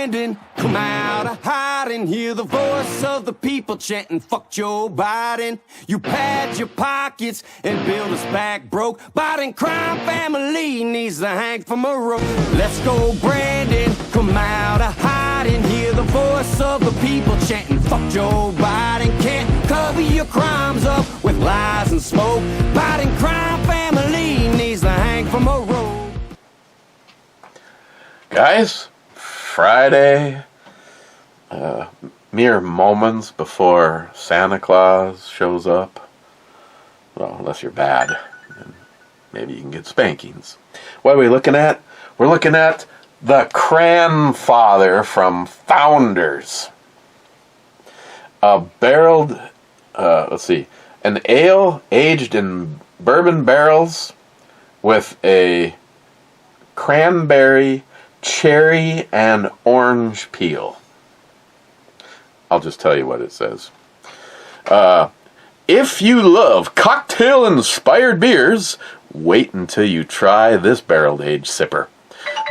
Brandon, come out of hiding, hear the voice of the people chanting, fuck Joe Biden. You pad your pockets and build us back broke. Biden crime family needs to hang from a rope. Let's go, Brandon, come out of hiding, hear the voice of the people chanting, fuck Joe Biden. Can't cover your crimes up with lies and smoke. Biden crime family needs to hang from a rope. Guys, Friday, mere moments before Santa Claus shows up. Well, unless you're bad, then maybe you can get spankings. What are we looking at? We're looking at the Cranfather from Founders. A barreled, an ale aged in bourbon barrels with a cranberry, cherry, and orange peel. I'll just tell you what it says. If you love cocktail-inspired beers, wait until you try this barrel-aged sipper.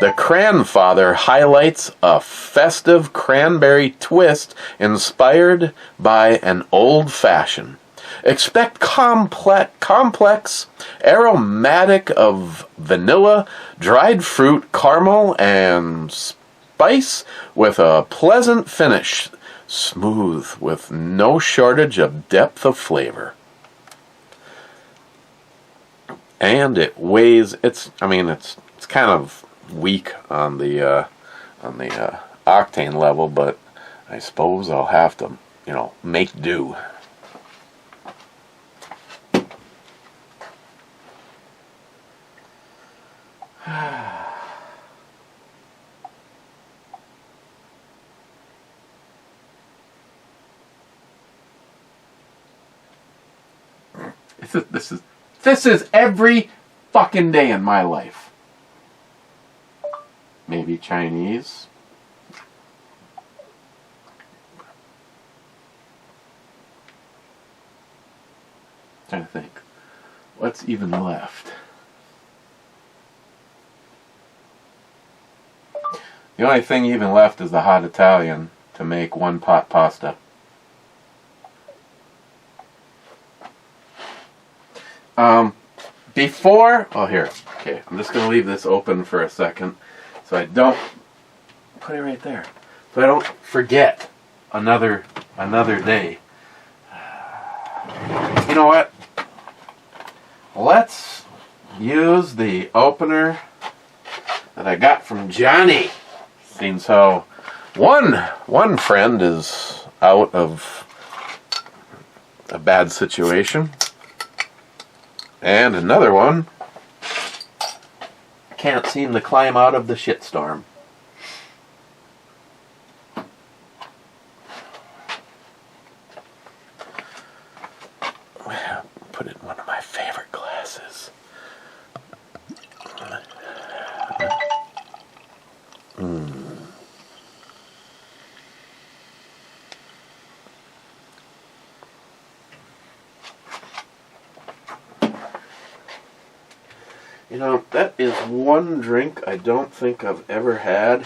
The Cranfather highlights a festive cranberry twist inspired by an old-fashioned. Expect complex, aromatic of vanilla, dried fruit, caramel, and spice with a pleasant finish, smooth with no shortage of depth of flavor. And it weighs. It's kind of weak on the octane level, but I suppose I'll have to, make do. This is every fucking day in my life. Maybe Chinese. Trying to think. What's even left? The only thing even left is the hot Italian to make one pot pasta. Okay, I'm just going to leave this open for a second so I don't put it right there. So I don't forget another day. You know what? Let's use the opener that I got from Johnny. Seems how one friend is out of a bad situation, and another one can't seem to climb out of the shitstorm. Put it in one of my favorite glasses. That is one drink I don't think I've ever had.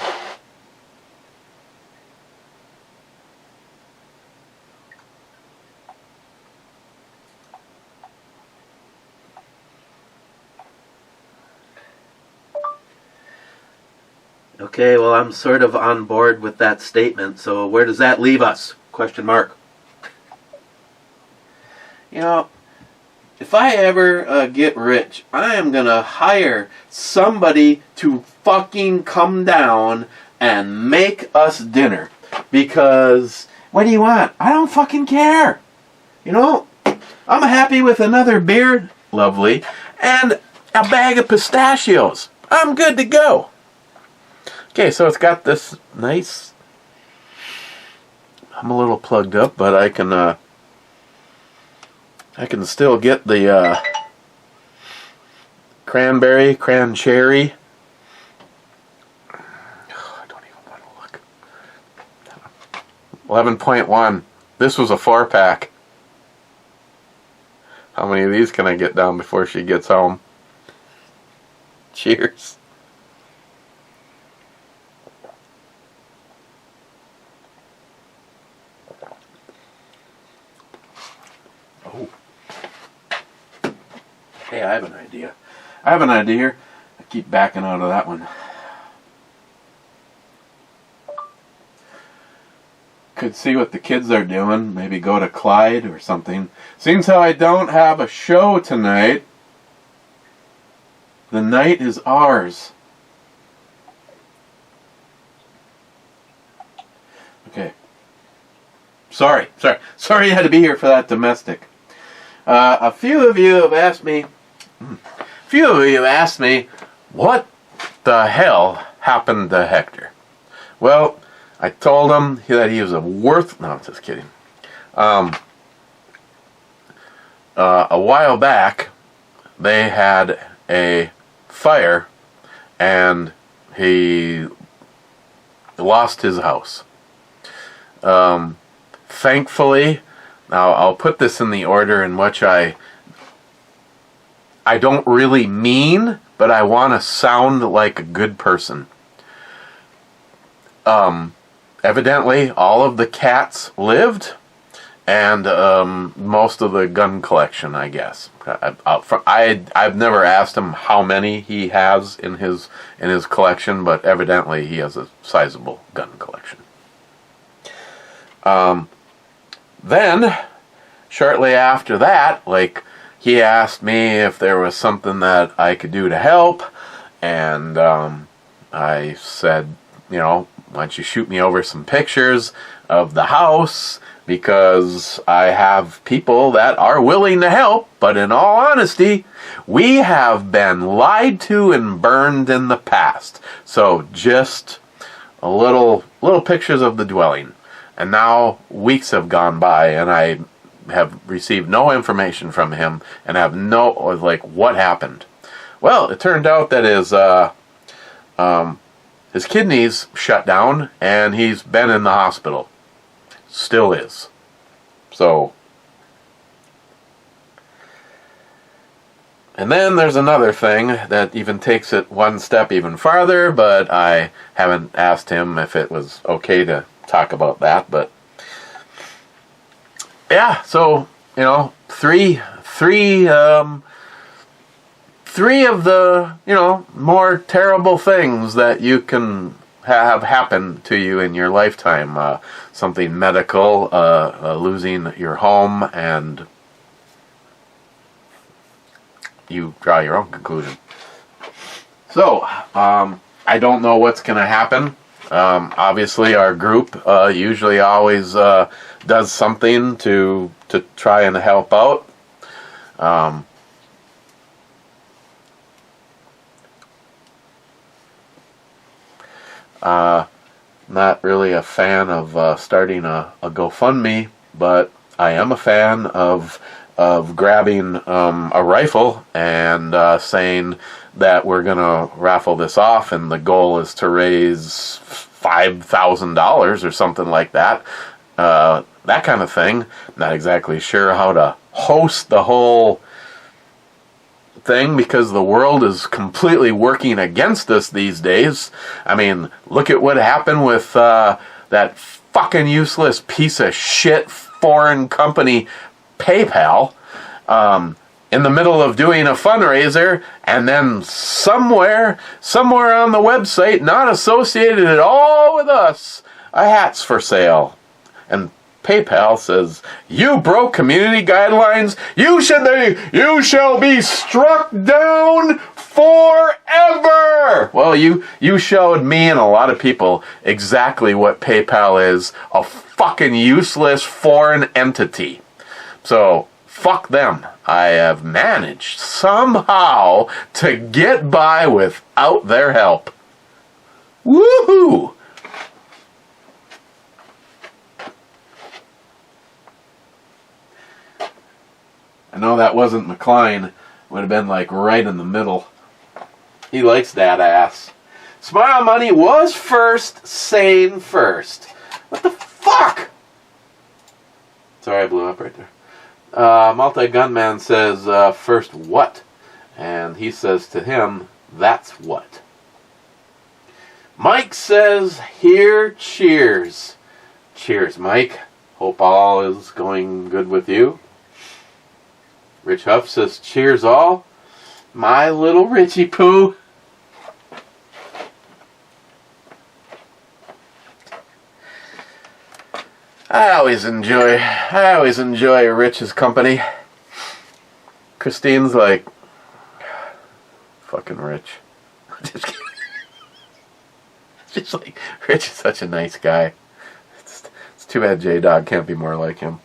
Okay, well, I'm sort of on board with that statement, so where does that leave us? Question mark. If I ever get rich, I am going to hire somebody to fucking come down and make us dinner. Because, what do you want? I don't fucking care. I'm happy with another beer, lovely, and a bag of pistachios. I'm good to go. Okay, so it's got this nice... I'm a little plugged up, but I can still get the cranberry, cran-cherry. Oh, I don't even want to look. 11.1. This was a 4-pack. How many of these can I get down before she gets home? Cheers. Oh. Hey, I have an idea. I have an idea here. I keep backing out of that one. Could see what the kids are doing. Maybe go to Clyde or something. Seems how I don't have a show tonight. The night is ours. Okay. Sorry you had to be here for that domestic. A few of you have asked me, what the hell happened to Hector? Well, I told him that he was no, I'm just kidding. A while back, they had a fire, and he lost his house. Thankfully, now I'll put this in the order in which I don't really mean, but I want to sound like a good person. Evidently, all of the cats lived, and most of the gun collection, I guess. I've never asked him how many he has in his collection, but evidently he has a sizable gun collection. Then, shortly after that, he asked me if there was something that I could do to help, and I said, why don't you shoot me over some pictures of the house, because I have people that are willing to help, but in all honesty, we have been lied to and burned in the past. So just a little pictures of the dwelling. And now weeks have gone by, and I have received no information from him, and have what happened? Well, it turned out that his kidneys shut down, and he's been in the hospital. Still is. So. And then there's another thing that even takes it one step even farther, but I haven't asked him if it was okay to talk about that, but yeah, so three of the more terrible things that you can have happen to you in your lifetime. Something medical, losing your home, and you draw your own conclusion. So I don't know what's going to happen. Obviously, our group usually always does something to try and help out. Not really a fan of starting a GoFundMe, but I am a fan of grabbing a rifle and saying that we're going to raffle this off, and the goal is to raise $5,000 or something like that. That kind of thing. Not exactly sure how to host the whole thing, because the world is completely working against us these days. I mean, look at what happened with that fucking useless piece of shit foreign company, PayPal. In the middle of doing a fundraiser, and then somewhere on the website, not associated at all with us, a hat's for sale. And PayPal says, "You broke community guidelines. You shall be struck down forever." Well, you showed me and a lot of people exactly what PayPal is: a fucking useless foreign entity. So fuck them. I have managed somehow to get by without their help. Woohoo! I know that wasn't McLean. Would have been right in the middle. He likes that ass. Smile Money was first, sane first. What the fuck? Sorry, I blew up right there. Multi-Gunman says, first what? And he says to him, that's what. Mike says, here, cheers. Cheers, Mike. Hope all is going good with you. Rich Huff says, cheers all. My little Richie Poo. I always enjoy Rich's company. Christine's like, fucking Rich. Just kidding. Just like, Rich is such a nice guy. It's too bad J-Dog can't be more like him.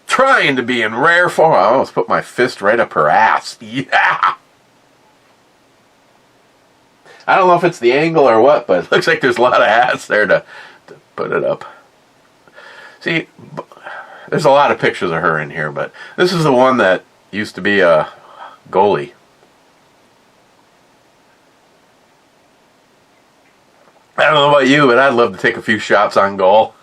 Trying to be in rare form. I almost put my fist right up her ass. Yeah! I don't know if it's the angle or what, but it looks like there's a lot of ass there to put it up. See, there's a lot of pictures of her in here, but this is the one that used to be a goalie. I don't know about you, but I'd love to take a few shots on goal.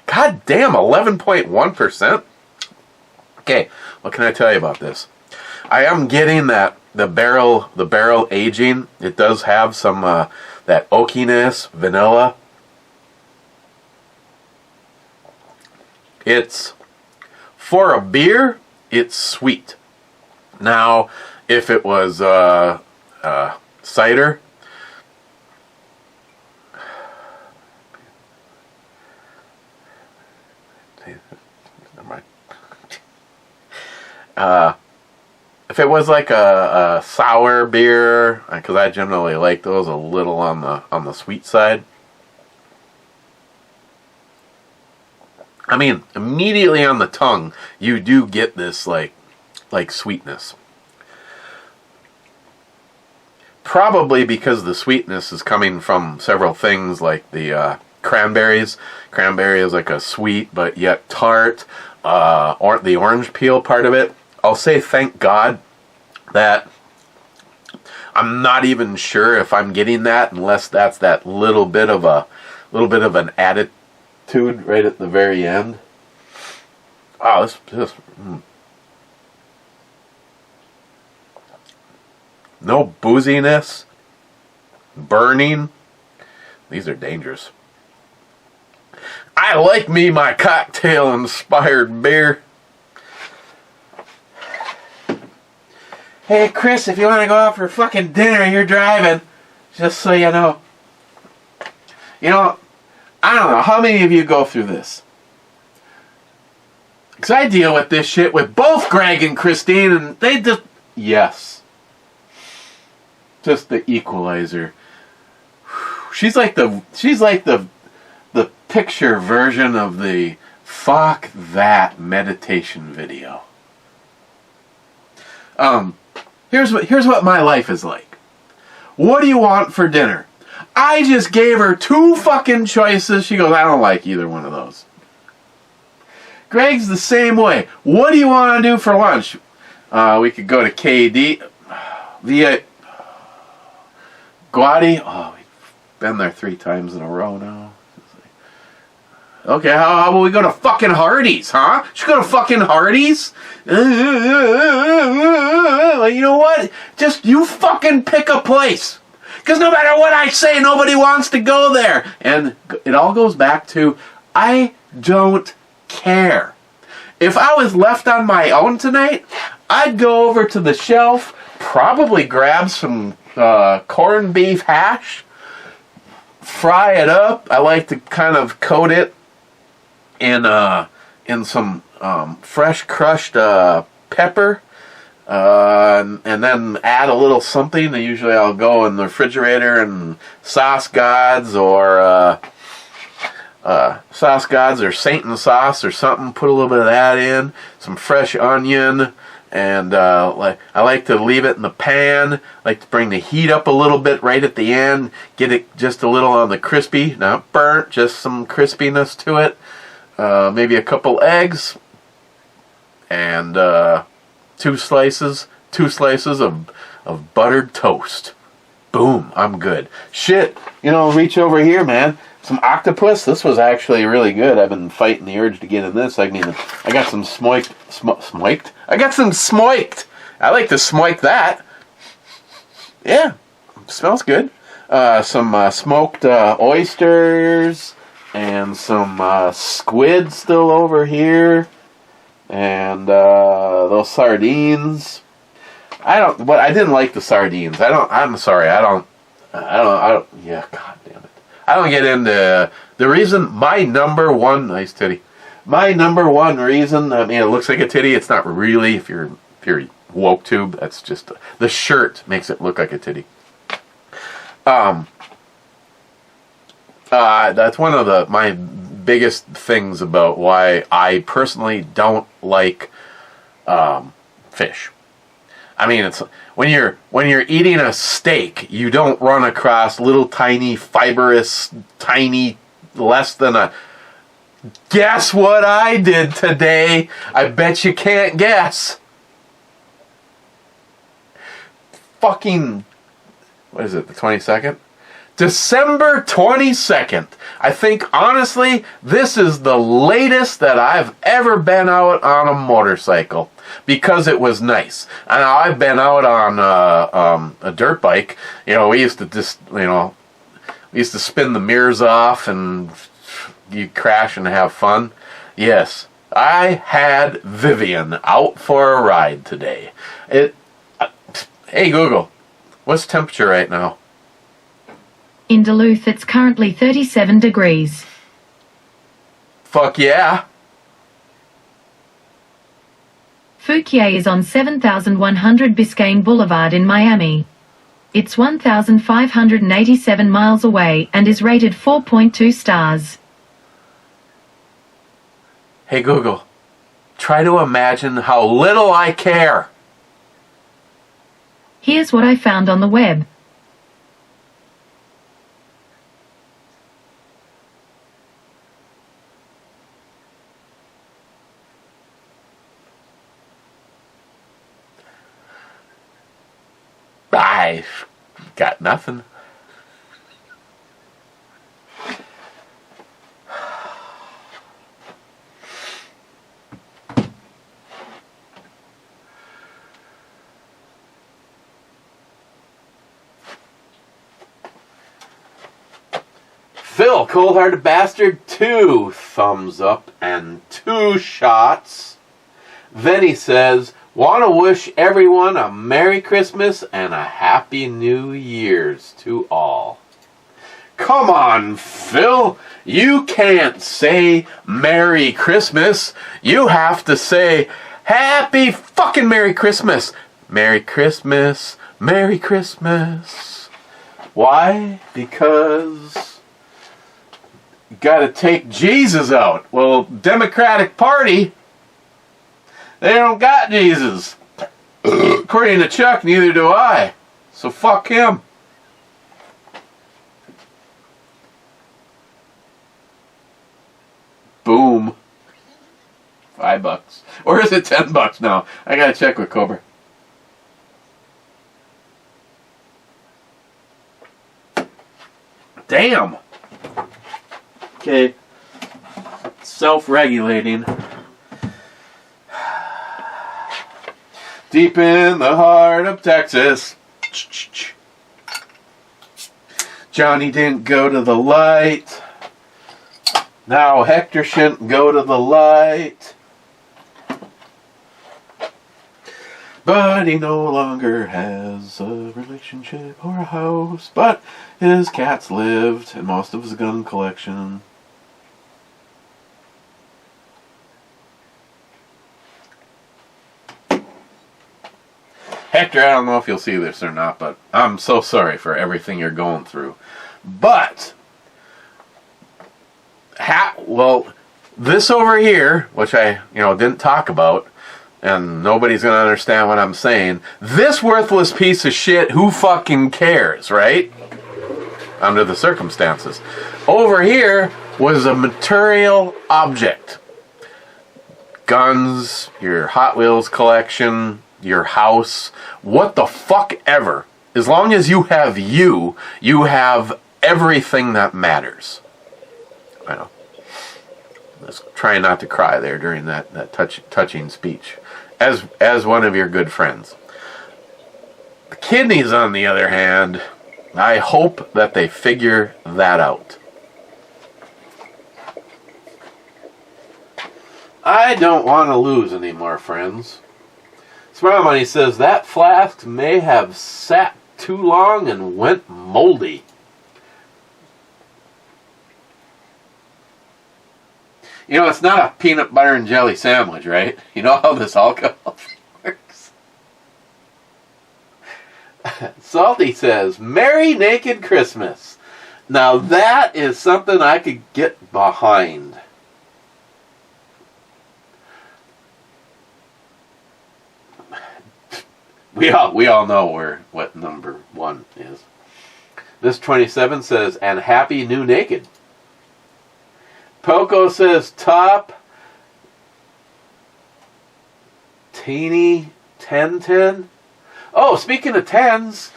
God damn, 11.1%? Okay, what can I tell you about this? I am getting that the barrel aging. It does have some that oakiness, vanilla. It's, for a beer, it's sweet. Now, if it was cider, never mind. If it was like a sour beer, because I generally like those a little on the sweet side. I mean, immediately on the tongue, you do get this like sweetness. Probably because the sweetness is coming from several things like the cranberries. Cranberry is like a sweet but yet tart. Or the orange peel part of it. I'll say thank God that I'm not even sure if I'm getting that unless that's that little bit of an attitude right at the very end. Oh, this no booziness, burning. These are dangerous. I like me my cocktail-inspired beer. Hey, Chris, if you want to go out for fucking dinner and you're driving, just so you know. You know, I don't know how many of you go through this. Because I deal with this shit with both Greg and Christine, and they just... Yes. Just the equalizer. She's like the picture version of the fuck that meditation video. Here's what my life is like. What do you want for dinner? I just gave her 2 fucking choices. She goes, I don't like either one of those. Greg's the same way. What do you want to do for lunch? We could go to KD. Via Guadi. Oh, we've been there 3 times in a row now. Okay, how about we go to fucking Hardee's, huh? Should go to fucking Hardee's? You know what? Just you fucking pick a place. Because no matter what I say, nobody wants to go there. And it all goes back to, I don't care. If I was left on my own tonight, I'd go over to the shelf, probably grab some corned beef hash, fry it up. I like to kind of coat it in some fresh crushed pepper, and then add a little something. And usually I'll go in the refrigerator and Sauce Gods or Satan sauce or something. Put a little bit of that in, some fresh onion, and I like to leave it in the pan. I like to bring the heat up a little bit right at the end. Get it just a little on the crispy, not burnt, just some crispiness to it. Maybe a couple eggs, and 2 slices of buttered toast. Boom, I'm good. Shit, reach over here, man. Some octopus. This was actually really good. I've been fighting the urge to get in this. I mean, I got some smoiked. I got some smoiked. I like to smoik that. Yeah, smells good. some smoked oysters, and some squid still over here, and those sardines. I didn't like the sardines. I'm sorry. I don't. Yeah, god damn it. I don't get into the reason. My number one nice titty. My number one reason. I mean, it looks like a titty. It's not really. If you're woke tube, that's just the shirt makes it look like a titty. That's one of my biggest things about why I personally don't like fish. I mean, it's when you're eating a steak, you don't run across little tiny fibrous, tiny, less than a. Guess what I did today? I bet you can't guess. Fucking, what is it? The 22nd? December 22nd. I think, honestly, this is the latest that I've ever been out on a motorcycle because it was nice. And I've been out on a dirt bike. You know, we used to spin the mirrors off and you crash and have fun. Yes, I had Vivian out for a ride today. Hey Google, what's the temperature right now? In Duluth, it's currently 37 degrees. Fuck yeah. Fouquier is on 7100 Biscayne Boulevard in Miami. It's 1,587 miles away and is rated 4.2 stars. Hey Google, try to imagine how little I care. Here's what I found on the web. I got nothing. Phil, cold-hearted bastard, 2 thumbs up and 2 shots. Then he says, want to wish everyone a Merry Christmas and a Happy New Year's to all. Come on, Phil. You can't say Merry Christmas. You have to say Happy fucking Merry Christmas. Merry Christmas. Merry Christmas. Why? Because you gotta take Jesus out. Well, Democratic Party, they don't got Jesus. According to Chuck, neither do I. So fuck him. Boom. $5. Or is it $10 now? I gotta check with Cobra. Damn. Okay. Self-regulating. Deep in the heart of Texas. Johnny didn't go to the light. Now Hector shouldn't go to the light. But he no longer has a relationship or a house. But his cats lived and most of his gun collection. Hector, I don't know if you'll see this or not, but I'm so sorry for everything you're going through. But, well, this over here, which I, didn't talk about, and nobody's going to understand what I'm saying, this worthless piece of shit, who fucking cares, right? Under the circumstances. Over here was a material object. Guns, your Hot Wheels collection, your house, what the fuck ever. As long as you have you have everything that matters. I know. Let's try not to cry there during that touching speech. As one of your good friends. The kidneys, on the other hand, I hope that they figure that out. I don't want to lose anymore, friends. Smile Money says that flask may have sat too long and went moldy. You know, it's not a peanut butter and jelly sandwich, right? You know how this alcohol works? Salty says, Merry Naked Christmas. Now that is something I could get behind. We all know what number 1 is. This 27 says, and Happy New Naked. Poco says, top teeny 1010. Oh, speaking of 10s,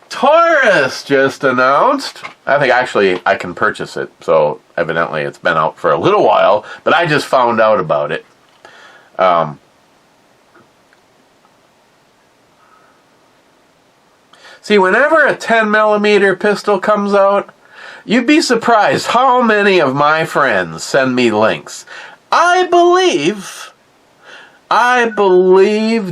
Taurus just announced. I think actually I can purchase it, so evidently it's been out for a little while, but I just found out about it. See, whenever a 10mm pistol comes out, you'd be surprised how many of my friends send me links. I believe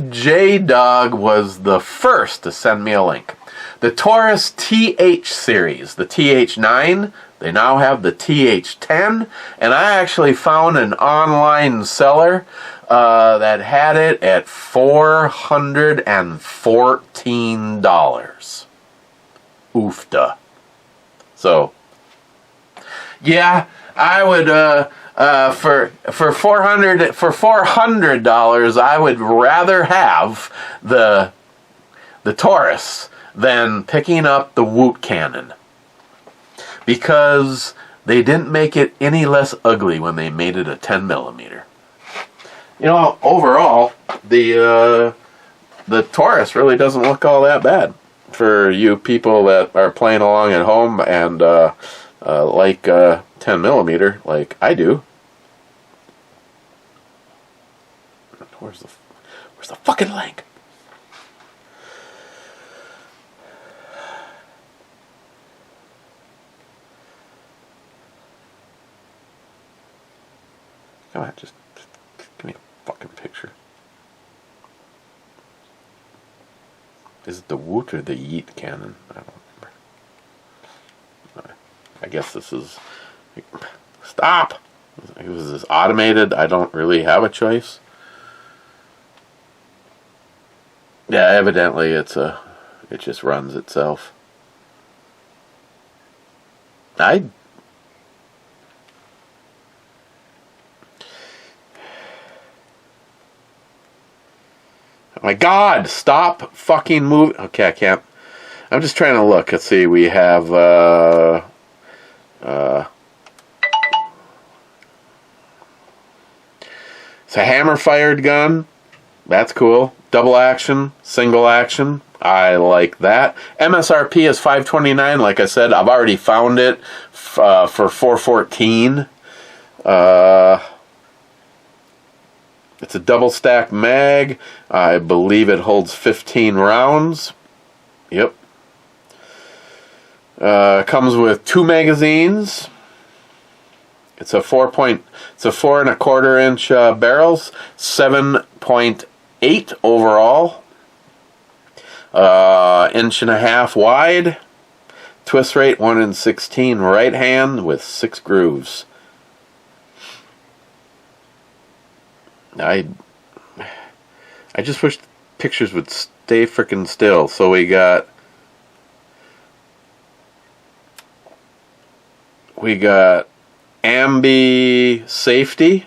J-Dog was the first to send me a link. The Taurus TH series, the TH9, they now have the TH10, and I actually found an online seller that had it at $414. Oofda. So, yeah, I would for $400 I would rather have the Taurus than picking up the Woot cannon, because they didn't make it any less ugly when they made it a 10mm. You know, overall, the Taurus really doesn't look all that bad for you people that are playing along at home and like 10mm, like I do. Where's the fucking link? Come on, just give me a fucking picture. Is it the Woot or the Yeet cannon? I don't remember. I guess this is... Stop! Is this automated? I don't really have a choice. Yeah, evidently it just runs itself. Oh my God, stop fucking moving. Okay, I can't. I'm just trying to look. Let's see, we have, it's a hammer-fired gun. That's cool. Double action, single action. I like that. MSRP is $529. Like I said, I've already found it for $414. It's a double stack mag. I believe it holds 15 rounds. Yep. Comes with 2 magazines. It's a 4.25 inch barrels, 7.8 overall, 1.5 wide. Twist rate 1 in 16 right hand with 6 grooves. I just wish pictures would stay frickin' still. So we got ambi safety.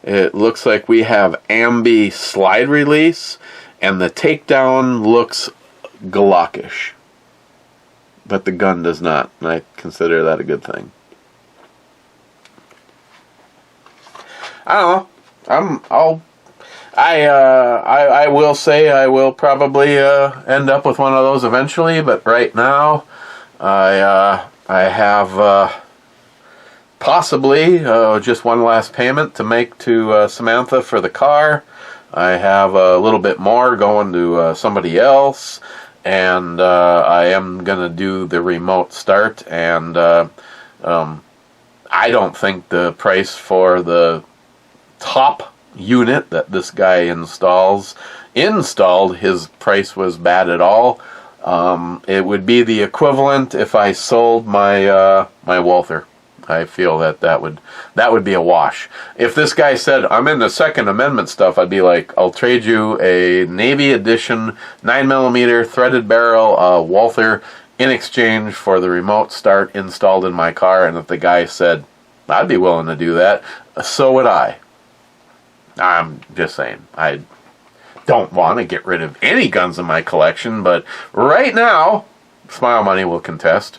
It looks like we have ambi slide release, and the takedown looks Glockish, but the gun does not, and I consider that a good thing. I don't know. I will say I will probably end up with one of those eventually, but right now I have possibly just one last payment to make to Samantha for the car. I have a little bit more going to somebody else, and I am going to do the remote start, and I don't think the price for the top unit that this guy installed, his price was bad at all. It would be the equivalent if I sold my my Walther. I feel that would be a wash. If this guy said, I'm in the Second Amendment stuff, I'd be like, I'll trade you a Navy Edition 9mm threaded barrel Walther in exchange for the remote start installed in my car. And if the guy said, I'd be willing to do that, so would I. I'm just saying, I don't want to get rid of any guns in my collection, but right now, Smile Money will contest,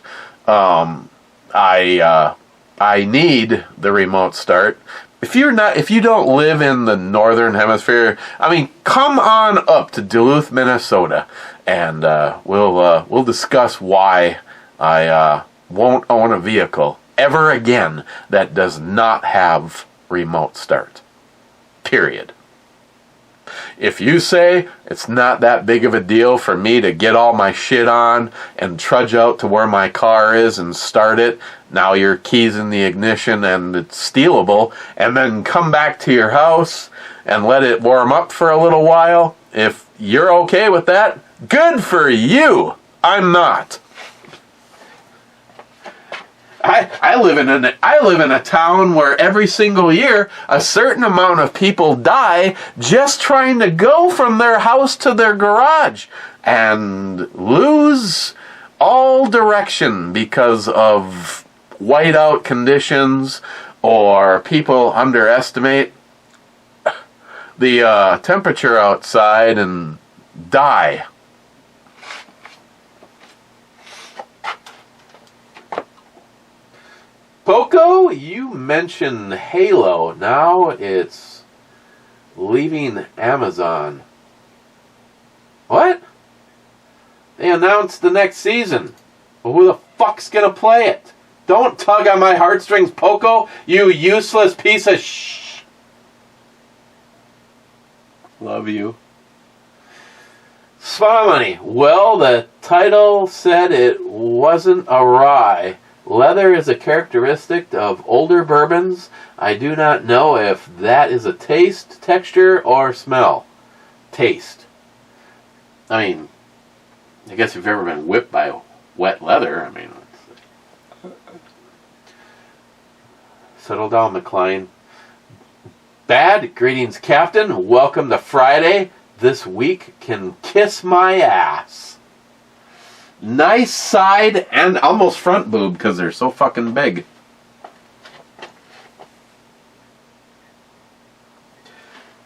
I need the remote start. If you don't live in the northern hemisphere, I mean, come on up to Duluth, Minnesota, and we'll discuss why I won't own a vehicle ever again that does not have remote start. Period. If you say it's not that big of a deal for me to get all my shit on and trudge out to where my car is and start it, now your key's in the ignition and it's stealable, and then come back to your house and let it warm up for a little while, if you're okay with that, good for you. I'm not. I live in a town where every single year a certain amount of people die just trying to go from their house to their garage and lose all direction because of whiteout conditions, or people underestimate the temperature outside and die. Poco, you mentioned Halo. Now it's leaving Amazon. What? They announced the next season. Well, who the fuck's gonna play it? Don't tug on my heartstrings, Poco, you useless piece of shh. Love you. Smile Money. Well, the title said it wasn't a rye. Leather is a characteristic of older bourbons. I do not know if that is a taste, texture, or smell. Taste. I mean, I guess if you've ever been whipped by wet leather, I mean, settle down, McLean. Bad. Greetings, Captain. Welcome to Friday. This week can kiss my ass. Nice side and almost front boob because they're so fucking big.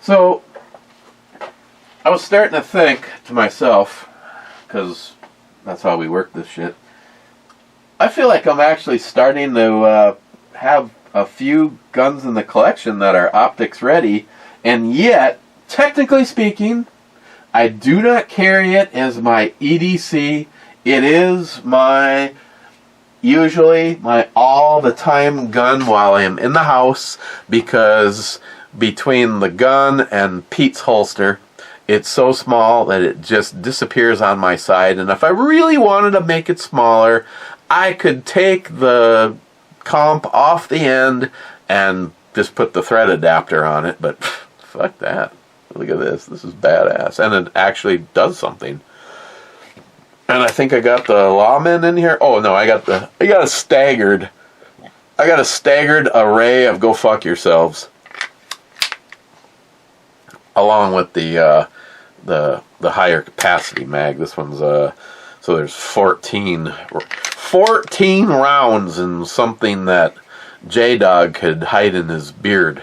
So, I was starting to think to myself, because that's how we work this shit, I feel like I'm actually starting to have a few guns in the collection that are optics ready, and yet, technically speaking, I do not carry it as my EDC. It is usually my all-the-time gun while I am in the house, because between the gun and Pete's holster, it's so small that it just disappears on my side. And if I really wanted to make it smaller, I could take the comp off the end and just put the thread adapter on it. But fuck that. Look at this. This is badass. And it actually does something. And I think I got the lawman in here. Oh no, I got a staggered array of go fuck yourselves, along with the higher capacity mag. This one's so there's 14 rounds in something that J-Dog could hide in his beard.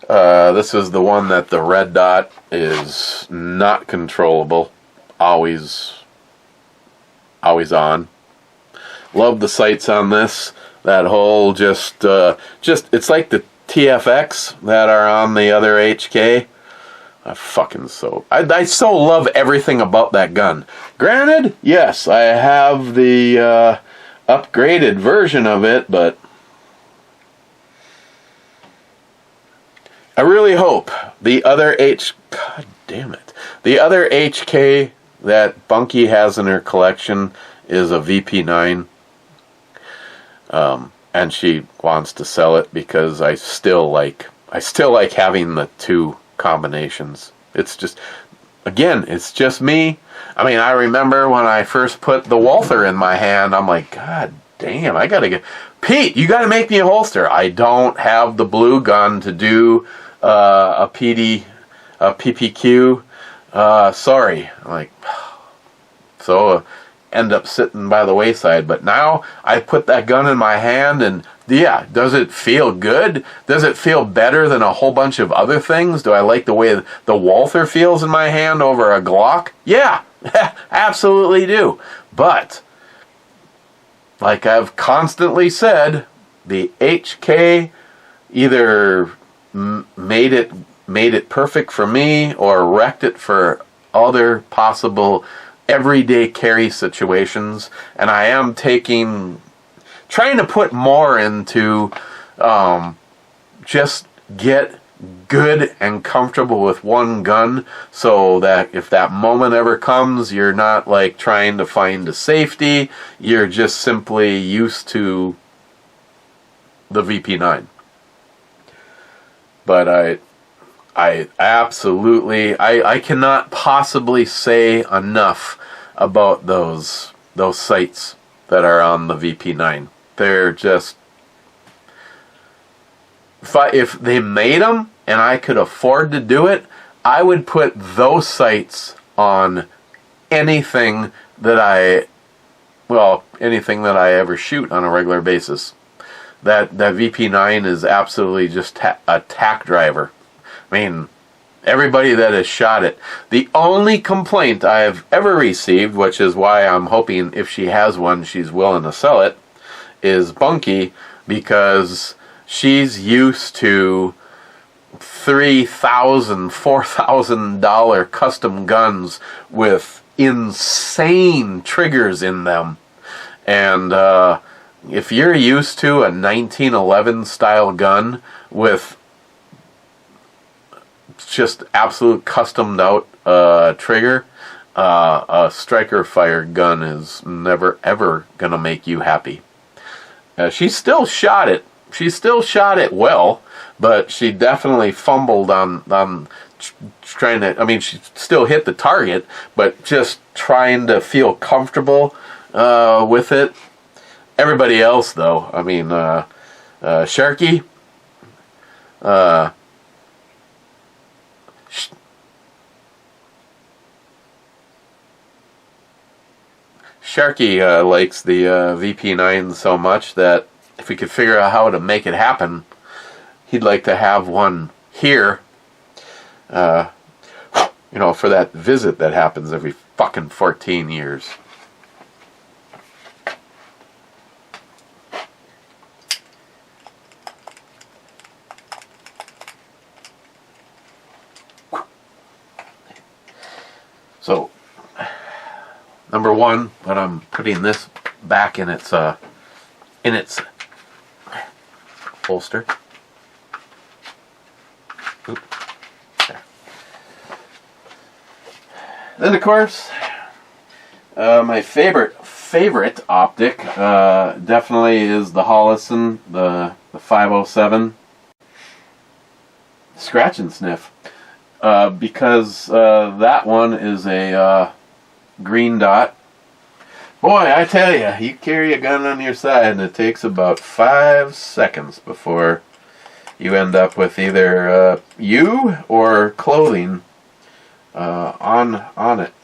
This is the one that the red dot is not controllable. Always on. Love the sights on this. That whole just it's like the TFX that are on the other HK. I so love everything about that gun. Granted, yes, I have the upgraded version of it, but I really hope the other God damn it. The other HK that Bunky has in her collection is a VP9. And she wants to sell it because I still like having the two combinations. It's just, again, it's just me. I mean, I remember when I first put the Walther in my hand, I'm like, God damn, I gotta get, Pete, you gotta make me a holster. I don't have the blue gun to do a PPQ. Sorry. I'm like, so end up sitting by the wayside. But now I put that gun in my hand, and yeah, does it feel good? Does it feel better than a whole bunch of other things? Do I like the way the Walther feels in my hand over a Glock? Yeah, absolutely do. But like I've constantly said, the HK either made it perfect for me or wrecked it for other possible everyday carry situations, and I am trying to put more into just get good and comfortable with one gun, so that if that moment ever comes, you're not like trying to find a safety, you're just simply used to the VP9. But I absolutely, I cannot possibly say enough about those sights that are on the VP9. They're just, if they made them and I could afford to do it, I would put those sights on anything that I ever shoot on a regular basis. That VP9 is absolutely just a tack driver. I mean, everybody that has shot it, the only complaint I have ever received, which is why I'm hoping if she has one, she's willing to sell it, is Bunky, because she's used to $3,000, $4,000 custom guns with insane triggers in them. And if you're used to a 1911 style gun with just absolute customed out trigger, a striker fire gun is never ever gonna make you happy. She still shot it. She still shot it well, but she definitely fumbled on trying to. I mean, she still hit the target, but just trying to feel comfortable with it. Everybody else, though, I mean, Sharky. Sharky likes the VP9 so much that if we could figure out how to make it happen, he'd like to have one here, for that visit that happens every fucking 14 years. So, number one, when I'm putting this back in its holster. Oop. There. Then, of course, my favorite optic definitely is the Hollison, the 507 Scratch and Sniff. Because that one is a green dot. Boy, I tell you carry a gun on your side and it takes about 5 seconds before you end up with either you or clothing on it.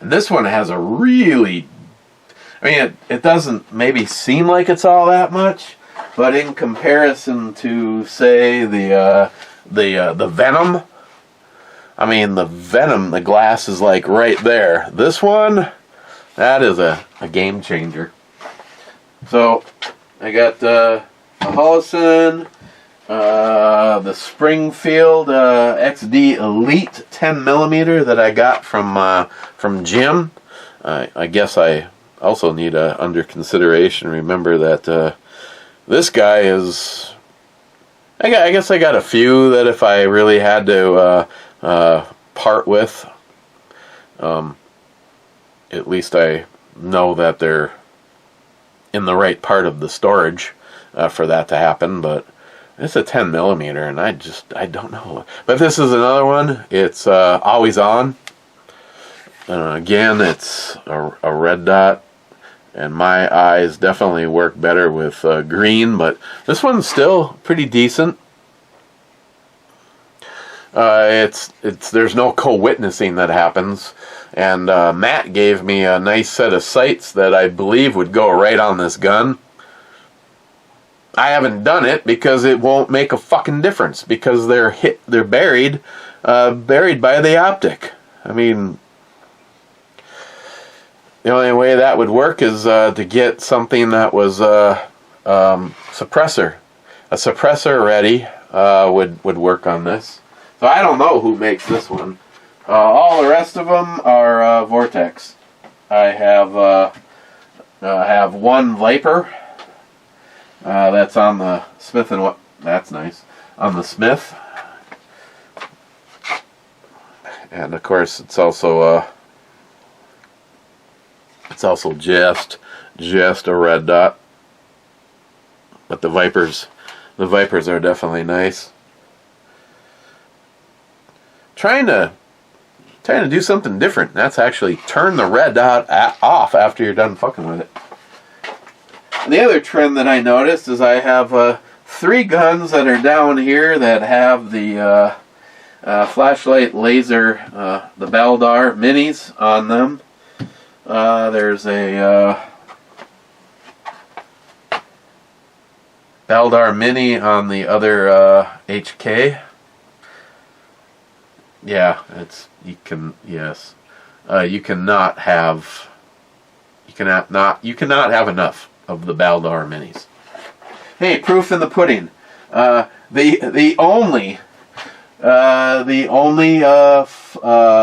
And this one has a really, I mean, it doesn't maybe seem like it's all that much, but in comparison to, say, the Venom, I mean, the Venom, the glass is like right there. This one, that is a game changer. So, I got the Hollison, the Springfield XD Elite 10mm that I got from Jim. I guess I also need under consideration. Remember that this guy is I guess I got a few that if I really had to part with, at least I know that they're in the right part of the storage for that to happen. But it's a 10 millimeter, and I don't know. But this is another one. It's always on. Again, it's a red dot, and my eyes definitely work better with green, but this one's still pretty decent. There's no co-witnessing that happens, and Matt gave me a nice set of sights that I believe would go right on this gun. I haven't done it because it won't make a fucking difference, because they're buried by the optic. I mean, the only way that would work is to get something that was a suppressor ready would work on this. So I don't know who makes this one. All the rest of them are Vortex. I have one Viper. That's on the Smith and what? That's nice. On the Smith, and of course it's also just a red dot. But the Vipers are definitely nice. Trying to do something different. That's actually turn the red dot off after you're done fucking with it. And the other trend that I noticed is I have 3 guns that are down here that have the flashlight laser, the Baldar minis on them. There's a Baldar mini on the other HK. Yeah, you cannot have enough of the Baldar minis. Hey, proof in the pudding. The only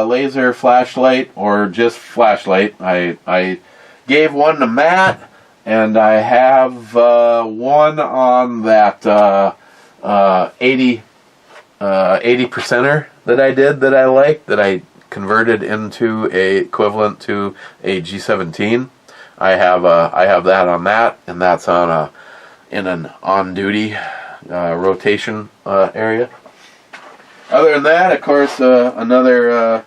laser flashlight, or just flashlight, I gave one to Matt, and I have one on that 80 percenter that I did that I liked, that I converted into a equivalent to a G17. I have that on that, and that's on in an on-duty rotation area. Other than that, of course, the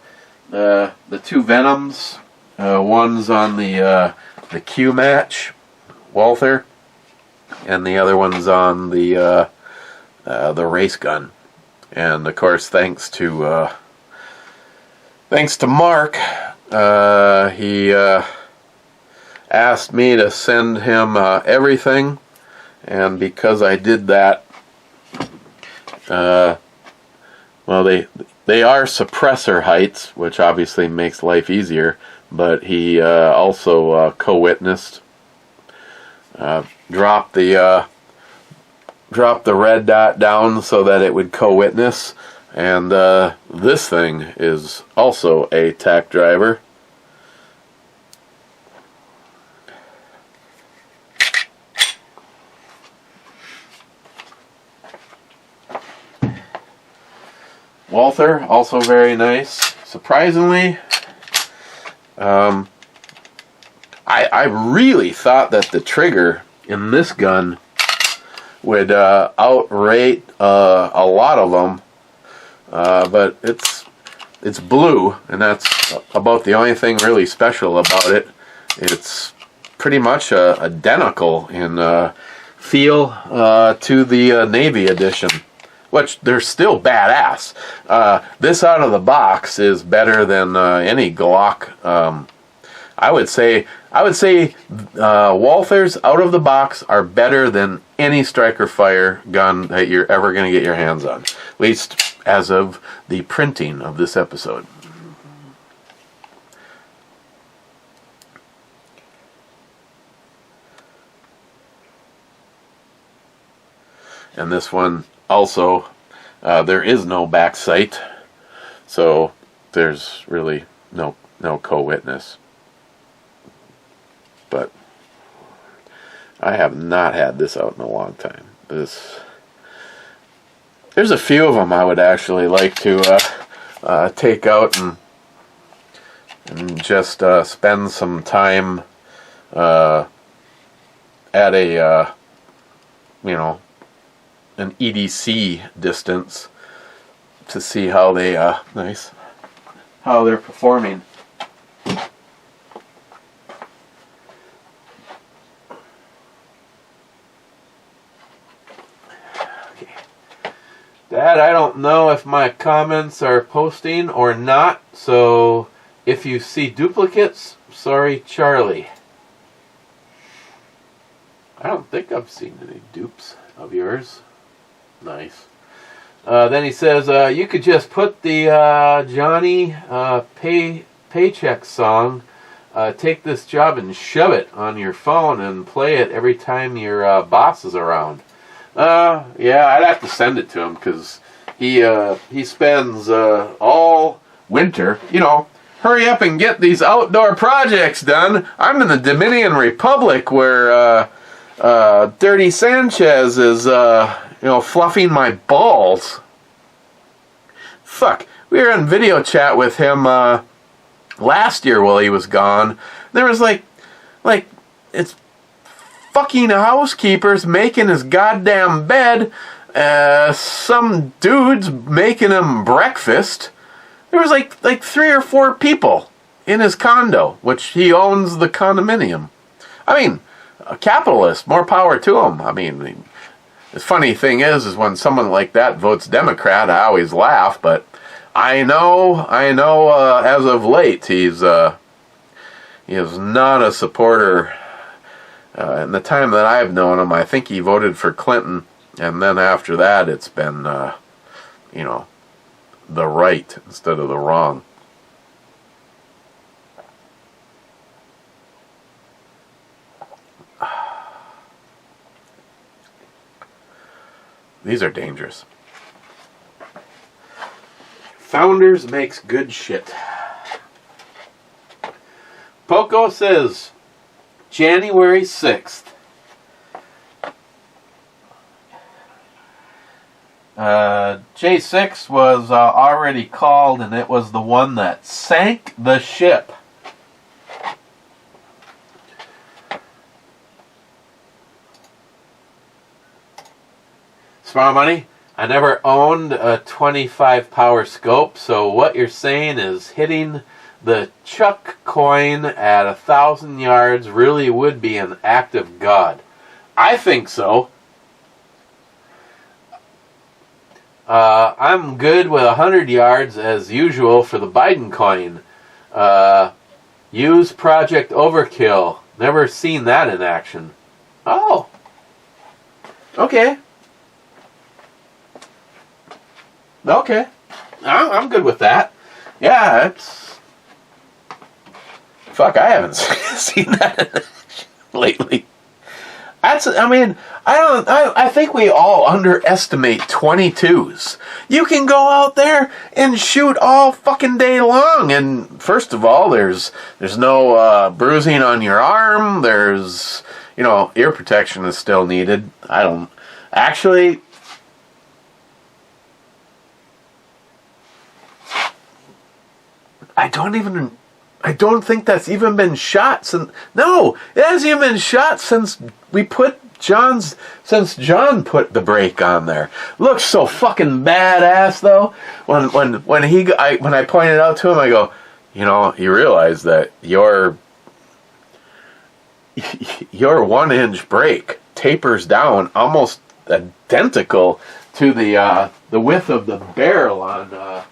2 Venoms. One's on the Q match, Walther, and the other one's on the race gun. And of course, thanks to Mark, he asked me to send him everything, and because I did that, well, they are suppressor heights, which obviously makes life easier, but he also co-witnessed, dropped the red dot down so that it would co-witness, and this thing is also a tack driver. Walther, also very nice. Surprisingly, I really thought that the trigger in this gun would outrate a lot of them, but it's blue, and that's about the only thing really special about it. It's pretty much identical in feel to the Navy edition, which they're still badass. This out of the box is better than any Glock. I would say Walthers out of the box are better than any striker fire gun that you're ever going to get your hands on, at least as of the printing of this episode. And this one also, there is no back sight, so there's really no co-witness. But I have not had this out in a long time. There's a few of them I would actually like to take out and just spend some time at a an EDC distance to see how they how they're performing. Dad, I don't know if my comments are posting or not, so if you see duplicates, sorry, Charlie. I don't think I've seen any dupes of yours. Nice. Then he says, you could just put the Johnny Paycheck song, Take This Job, and shove it on your phone and play it every time your boss is around. Yeah, I'd have to send it to him because he spends all winter, hurry up and get these outdoor projects done. I'm in the Dominican Republic where Dirty Sanchez is fluffing my balls. Fuck, we were on video chat with him last year while he was gone. There was like it's fucking housekeepers making his goddamn bed. Some dudes making him breakfast. There was like 3 or 4 people in his condo, which he owns the condominium. I mean, a capitalist, more power to him. I mean, the funny thing is when someone like that votes Democrat, I always laugh, but I know, as of late, he is not a supporter. In the time that I've known him, I think he voted for Clinton, and then after that, it's been, the right instead of the wrong. These are dangerous. Founders makes good shit. Poco says, January 6th. J6 was already called, and it was the one that sank the ship. Smart money. I never owned a 25 power scope, so what you're saying is hitting the Chuck coin at 1,000 yards really would be an act of God. I think so. I'm good with 100 yards as usual for the Biden coin. Use Project Overkill. Never seen that in action. Oh. Okay. Okay. I'm good with that. Yeah, it's... Fuck, I haven't seen that lately. I think we all underestimate 22s. You can go out there and shoot all fucking day long, and first of all, there's no bruising on your arm. There's, ear protection is still needed. I don't think that's even been shot since... No, it hasn't even been shot since John put the brake on there. Looks so fucking badass, though. When I pointed out to him, I go, you realize that your 1-inch brake tapers down almost identical to the width of the barrel on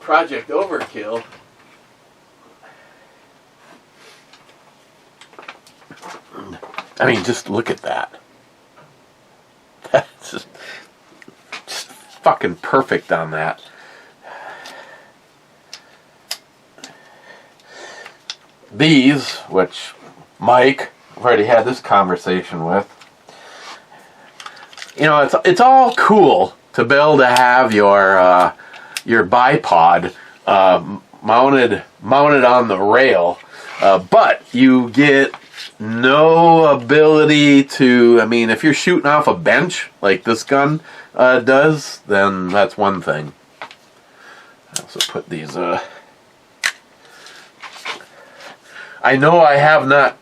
Project Overkill. I mean, just look at that. That's just fucking perfect on that. These, which Mike, I've already had this conversation with. It's all cool to be able to have your bipod mounted on the rail, but you get no ability to, I mean, if you're shooting off a bench like this gun does, then that's one thing. I also put these, I know I have not,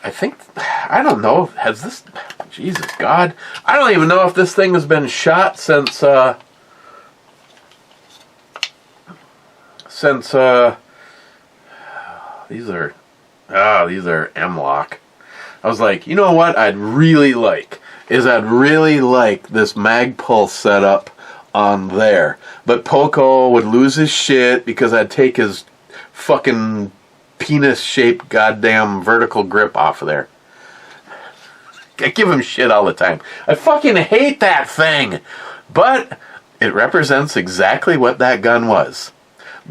I think, I don't know, has this, Jesus God, I don't even know if this thing has been shot since these are M-Lock. I was like, you know what I'd really like this mag pulse setup on there. But Poco would lose his shit because I'd take his fucking penis-shaped goddamn vertical grip off of there. I give him shit all the time. I fucking hate that thing. But it represents exactly what that gun was.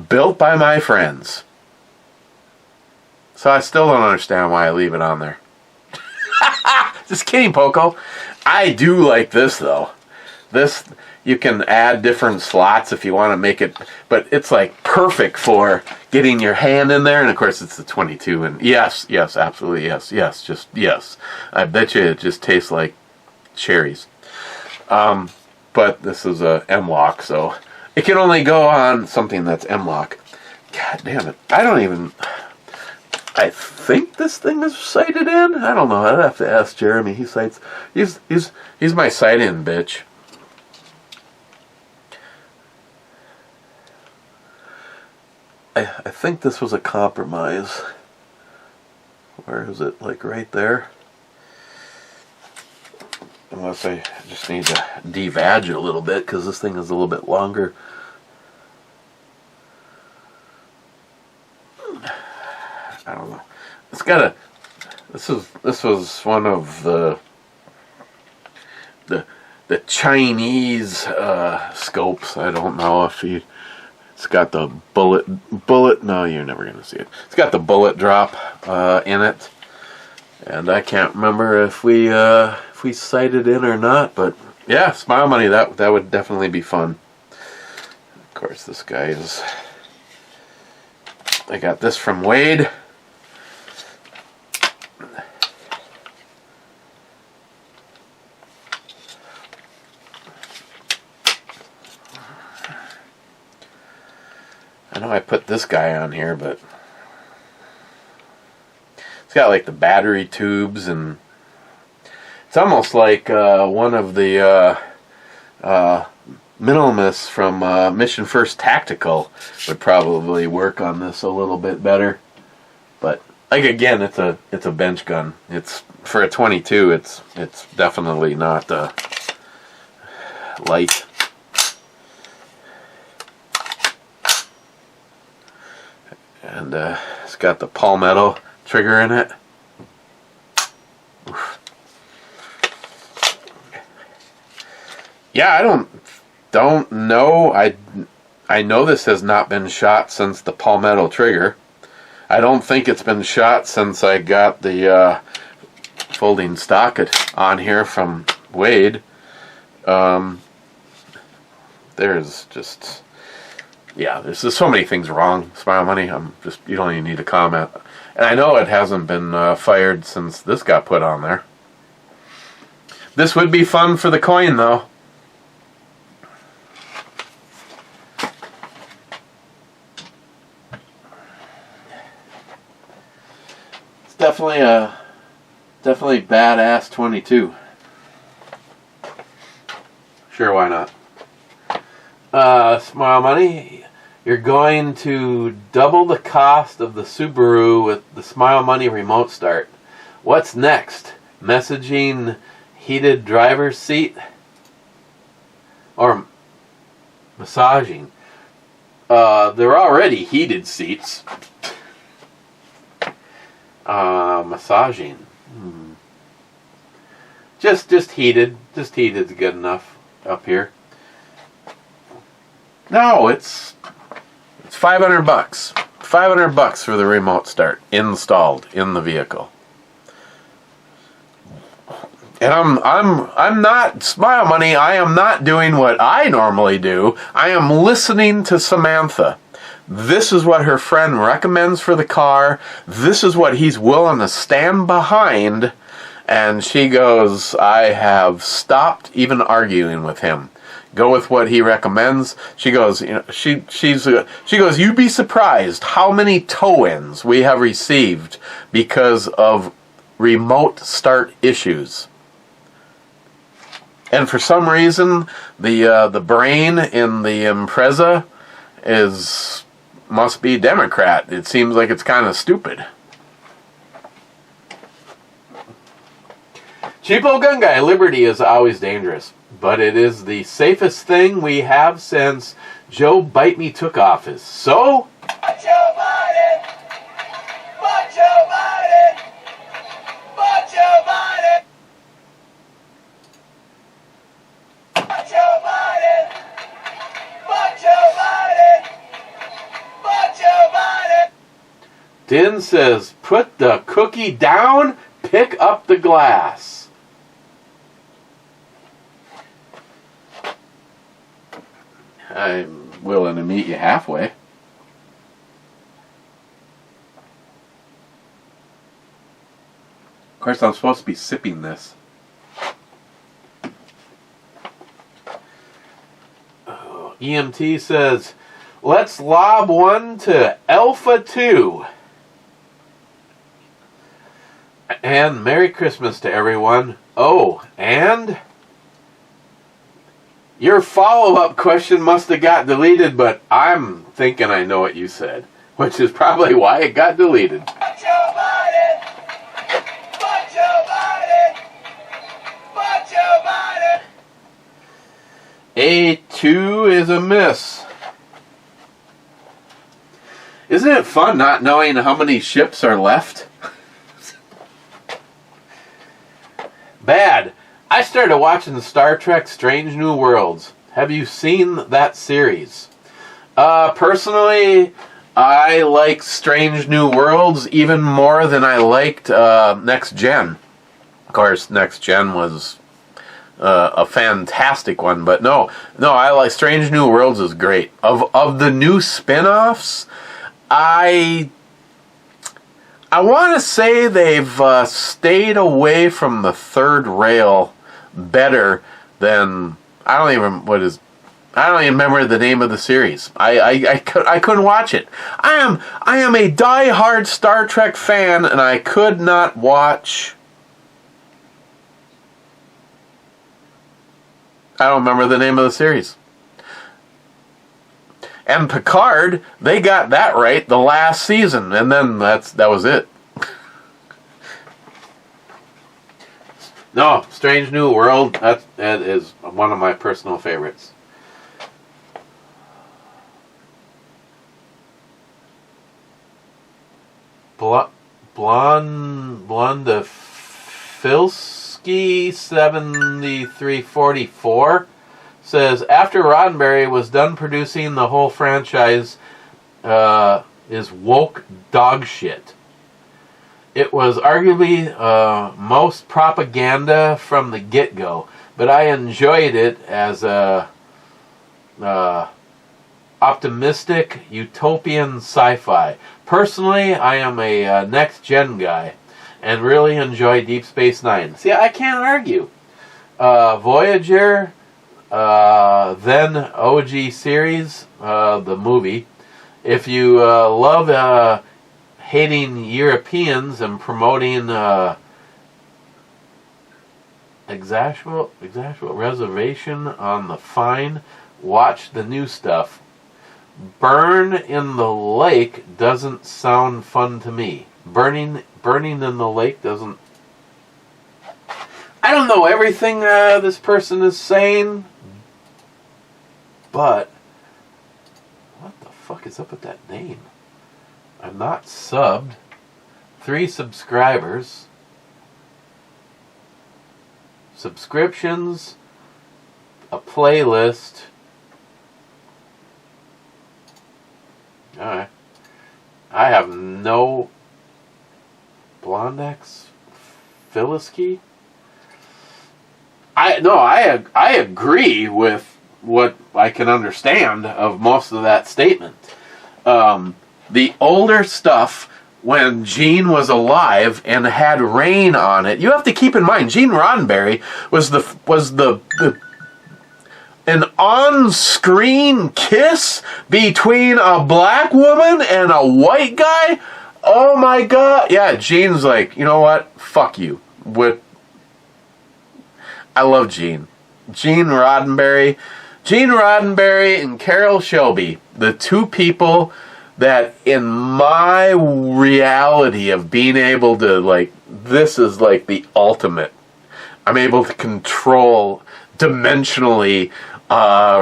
Built by my friends. So I still don't understand why I leave it on there. Just kidding, Poco. I do like this, though. This, you can add different slots if you want to make it, but it's like perfect for getting your hand in there. And of course, it's the 22. And yes, absolutely, yes, just yes. I bet you it just tastes like cherries. But this is a M-Lock, so it can only go on something that's M-Lock. God damn it. I think this thing is sighted in. I don't know. I'd have to ask Jeremy. He sights. He's my sight-in bitch. I think this was a compromise. Where is it? Like right there? Unless I just need to de-vag a little bit because this thing is a little bit longer. I don't know. It's got a. This was one of the Chinese scopes. I don't know if you. It's got the bullet. No, you're never gonna see it. It's got the bullet drop in it, and I can't remember if we sighted in or not. But yeah, Smile Money. That would definitely be fun. Of course, this guy is. I got this from Wade. I know I put this guy on here, but it's got like the battery tubes, and it's almost like one of the minimalists from Mission First Tactical would probably work on this a little bit better. But like again, it's a bench gun. It's for a 22. It's definitely not light. And it's got the palmetto trigger in it. Oof. Yeah, I don't know. I know this has not been shot since the palmetto trigger. I don't think it's been shot since I got the folding stock on here from Wade. There's just. Yeah, there's just so many things wrong, Smile Money. You don't even need to comment. And I know it hasn't been fired since this got put on there. This would be fun for the coin, though. It's definitely badass 22. Sure, why not? Smile Money, you're going to double the cost of the Subaru with the Smile Money remote start. What's next? Messaging heated driver's seat? Or massaging? They're already heated seats. Massaging. Just heated. Just heated's good enough up here. No, it's $500. $500 for the remote start installed in the vehicle. And I'm not Smile Money. I am not doing what I normally do. I am listening to Samantha. This is what her friend recommends for the car. This is what he's willing to stand behind. And she goes, I have stopped even arguing with him. Go with what he recommends. She goes, you know, she goes, you'd be surprised how many tow-ins we have received because of remote start issues. And for some reason, the brain in the Impreza must be Democrat. It seems like it's kind of stupid. Cheapo gun guy, liberty is always dangerous, but it is the safest thing we have since Joe Bite Me took office. So, Fuck Joe Biden! Fuck Joe Biden! Fuck Joe Biden! Fuck Joe Biden! Fuck Joe Biden! Fuck Joe Biden! Din says, put the cookie down, pick up the glass. I'm willing to meet you halfway. Of course, I'm supposed to be sipping this. Oh, EMT says, let's lob one to Alpha 2. And Merry Christmas to everyone. Oh, and your follow-up question must have got deleted, but I'm thinking I know what you said, which is probably why it got deleted. Fuck Joe Biden! Fuck Joe Biden! Fuck Joe Biden! A2 is a miss. Isn't it fun not knowing how many ships are left? Bad. I started watching Star Trek Strange New Worlds. Have you seen that series? Personally, I like Strange New Worlds even more than I liked Next Gen. Of course, Next Gen was a fantastic one, but no, I like Strange New Worlds is great. Of the new spin-offs, I want to say they've stayed away from the third rail better than I don't even remember the name of the series. I couldn't watch it. I am a die-hard Star Trek fan, and I could not watch. I don't remember the name of the series. And Picard, they got that right the last season, and then that was it. No, Strange New World, that is one of my personal favorites. Blondafilski 7344 says, after Roddenberry was done producing, the whole franchise is woke dog shit. It was arguably most propaganda from the get-go, but I enjoyed it as a optimistic utopian sci-fi. Personally, I am a next-gen guy and really enjoy Deep Space Nine. See, I can't argue. Voyager, then OG series, the movie. If you love hating Europeans and promoting exactual reservation on the fine, watch the new stuff. Burn in the lake doesn't sound fun to me. Burning in the lake doesn't. I don't know everything this person is saying, but what the fuck is up with that name? I'm not subbed. 3 subscribers. Subscriptions. A playlist. Alright. I have no... Blondex? Philiski? I agree with what I can understand of most of that statement. the older stuff when Gene was alive and had rain on it. You have to keep in mind, Gene Roddenberry was an on-screen kiss between a black woman and a white guy. Oh my God! Yeah, Gene's like, you know what? Fuck you. I love Gene. Gene Roddenberry and Carol Shelby, the two people that in my reality of being able to, like, this is like the ultimate. I'm able to control dimensionally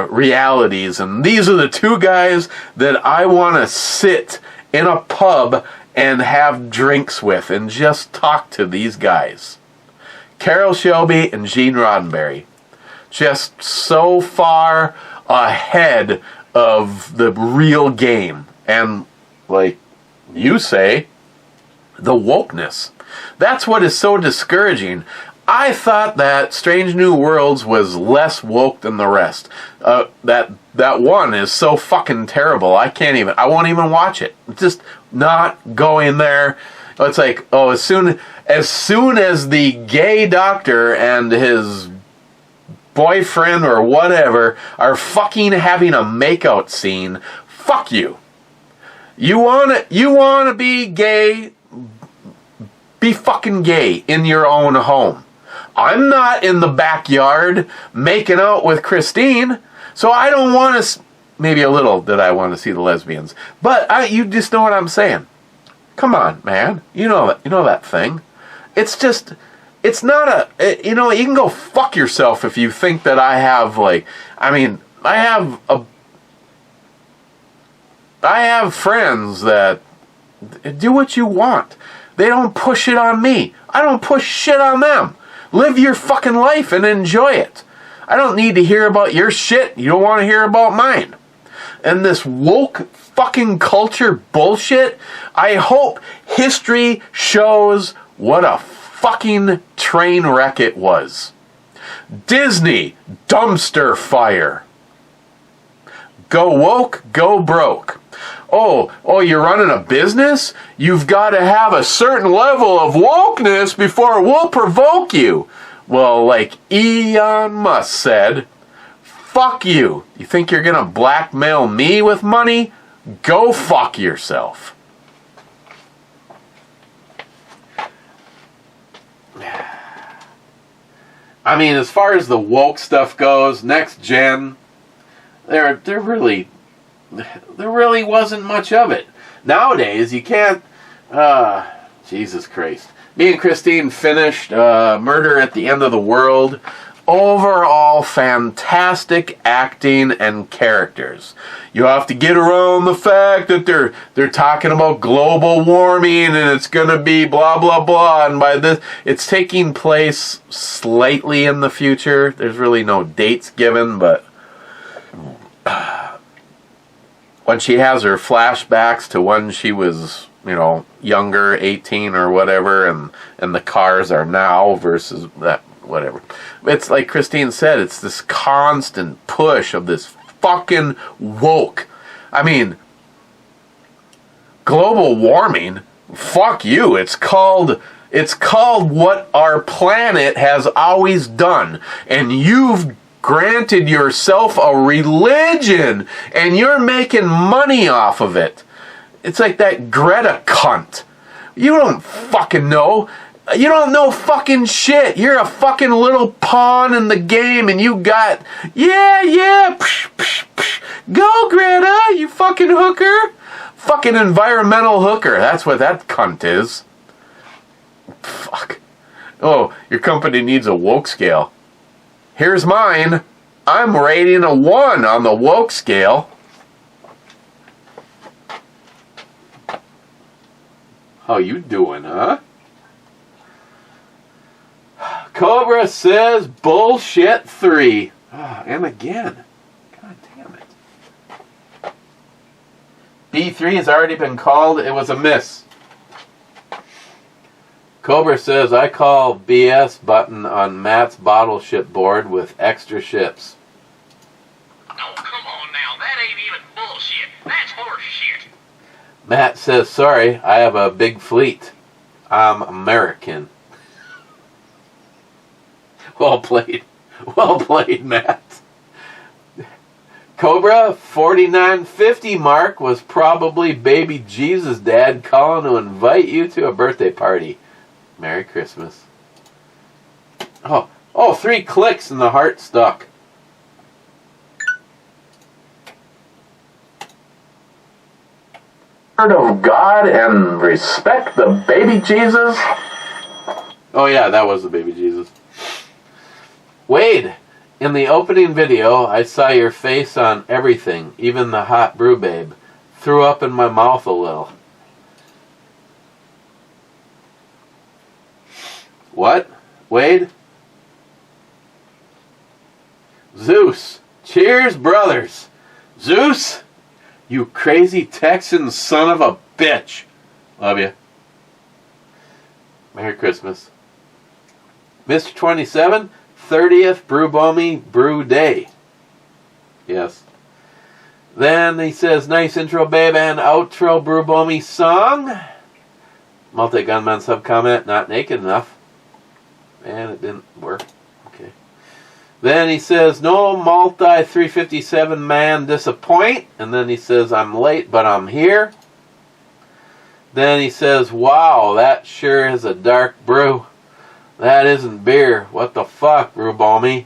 realities, and these are the two guys that I want to sit in a pub and have drinks with and just talk to these guys. Carol Shelby and Gene Roddenberry. Just so far ahead of the real game. And, like you say, the wokeness. That's what is so discouraging. I thought that Strange New Worlds was less woke than the rest. That one is so fucking terrible. I won't even watch it. Just not going there. It's like, oh, as soon as the gay doctor and his boyfriend or whatever are fucking having a makeout scene, fuck you. You wanna be gay, be fucking gay in your own home. I'm not in the backyard making out with Christine, so I don't want to. Maybe a little that I want to see the lesbians, but you just know what I'm saying. Come on, man. You know that thing. It's just, it's not you can go fuck yourself if you think that I have, like, I have friends that do what you want. They don't push it on me. I don't push shit on them. Live your fucking life and enjoy it. I don't need to hear about your shit. You don't want to hear about mine. And this woke fucking culture bullshit, I hope history shows what a fucking train wreck it was. Disney, dumpster fire. Go woke, go broke. Oh, you're running a business? You've got to have a certain level of wokeness before we'll provoke you. Well, like Elon Musk said, fuck you. You think you're going to blackmail me with money? Go fuck yourself. I mean, as far as the woke stuff goes, next gen, there really wasn't much of it. Nowadays, you can't. Jesus Christ. Me and Christine finished Murder at the End of the World. Overall, fantastic acting and characters. You have to get around the fact that they're talking about global warming and it's going to be blah, blah, blah. And by this, it's taking place slightly in the future. There's really no dates given, but when she has her flashbacks to when she was, younger, 18 or whatever, and the cars are now versus that, whatever. It's like Christine said, it's this constant push of this fucking woke. I mean, global warming, fuck you. It's called what our planet has always done. And you've granted yourself a religion and you're making money off of it. It's like that Greta cunt. You don't fucking know. You don't know fucking shit. You're a fucking little pawn in the game and you got, yeah, psh, psh, psh. Go Greta, you fucking hooker. Fucking environmental hooker. That's what that cunt is. Fuck. Oh, your company needs a woke scale. Here's mine. I'm rating a 1 on the woke scale. How you doing, huh? Cobra says bullshit 3. And again. God damn it. B3 has already been called. It was a miss. Cobra says, I call BS button on Matt's bottle ship board with extra ships. Oh, come on now. That ain't even bullshit. That's horse shit. Matt says, sorry, I have a big fleet. I'm American. Well played. Well played, Matt. Cobra 4950 Mark was probably baby Jesus' dad calling to invite you to a birthday party. Merry Christmas. Oh, 3 clicks and the heart stuck. Of God and respect the baby Jesus. Oh yeah, that was the baby Jesus. Wade, in the opening video, I saw your face on everything, even the hot brew babe. Threw up in my mouth a little. What? Wade? Zeus. Cheers, brothers. Zeus, you crazy Texan son of a bitch. Love you. Merry Christmas. Mr. 27, 30th Brew Bommy Brew Day. Yes. Then he says, nice intro, babe, and outro Brew Bommy song. Multi-gunman sub-comment, not naked enough. And it didn't work. Okay. Then he says, no multi 357 man disappoint. And then he says, I'm late, but I'm here. Then he says, wow, that sure is a dark brew. That isn't beer. What the fuck, Brew Balmy?